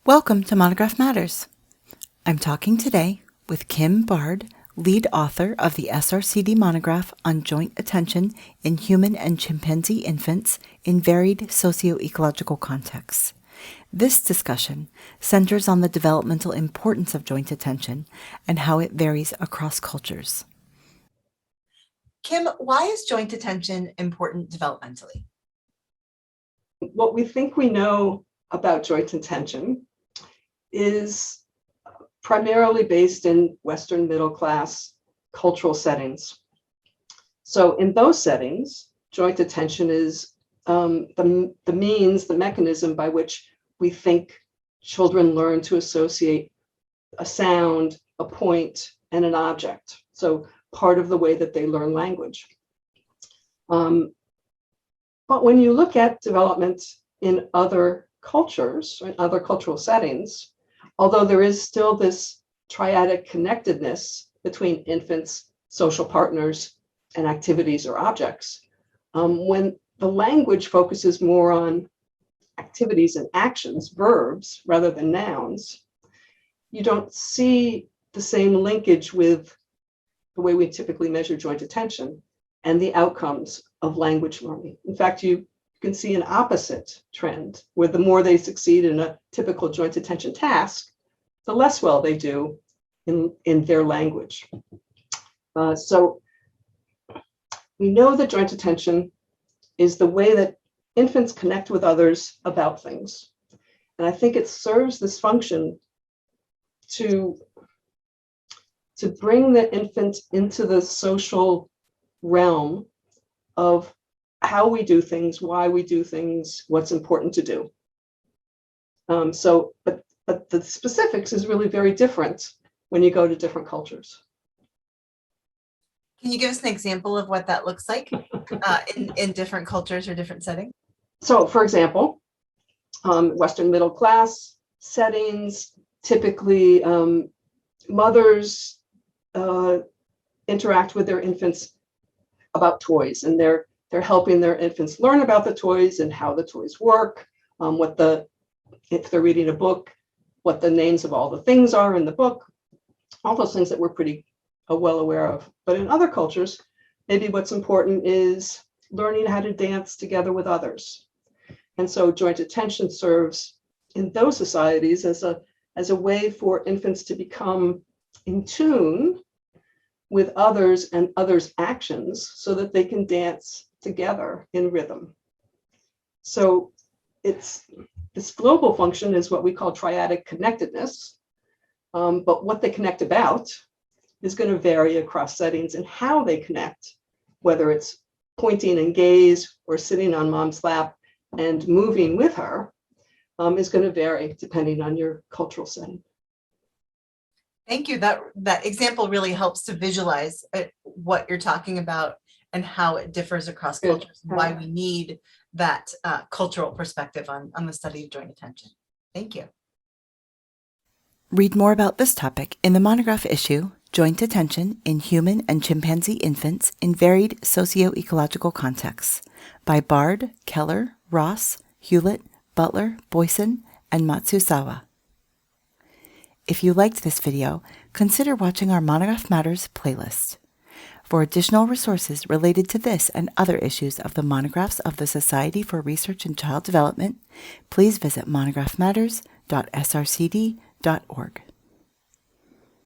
Welcome to Monograph Matters. I'm talking today with Kim.bard, lead author of the SRCD Monograph on joint attention in human and chimpanzee infants in varied socio-ecological contexts. This discussion centers on the developmental importance of joint attention and how it varies across cultures. Kim, why is joint attention important developmentally? What we think we know about joint attention is primarily based in Western middle class cultural settings. So in those settings, joint attention is the mechanism by which we think children learn to associate a sound, a point, and an object. So part of the way that they learn language. But when you look at development in other cultures, or in other cultural settings, although there is still this triadic connectedness between infants, social partners, and activities or objects, when the language focuses more on activities and actions, verbs, rather than nouns, you don't see the same linkage with the way we typically measure joint attention and the outcomes of language learning. In fact, you can see an opposite trend, where the more they succeed in a typical joint attention task, the less well they do in their language. So we know that joint attention is the way that infants connect with others about things. And I think it serves this function to bring the infant into the social realm of how we do things, why we do things, what's important to do. But the specifics is really very different when you go to different cultures. Can you give us an example of what that looks like in different cultures or different settings? So, for example, Western middle class settings, typically mothers interact with their infants about toys, and they're helping their infants learn about the toys and how the toys work, if they're reading a book, what the names of all the things are in the book, all those things that we're pretty well aware of. But in other cultures, maybe what's important is learning how to dance together with others. And so joint attention serves in those societies as a way for infants to become in tune with others and others' actions so that they can dance together in rhythm. So this global function is what we call triadic connectedness, but what they connect about is going to vary across settings, and how they connect, whether it's pointing and gaze or sitting on mom's lap and moving with her, is going to vary depending on your cultural setting. Thank you. That example really helps to visualize what you're talking about and how it differs across cultures, and why we need that cultural perspective on the study of joint attention. Thank you. Read more about this topic in the Monograph issue, Joint Attention in Human and Chimpanzee Infants in Varied Socio-Ecological Contexts, by Bard, Keller, Ross, Hewlett, Butler, Boyson, and Matsusawa. If you liked this video, consider watching our Monograph Matters playlist. For additional resources related to this and other issues of the monographs of the Society for Research in Child Development, please visit monographmatters.srcd.org.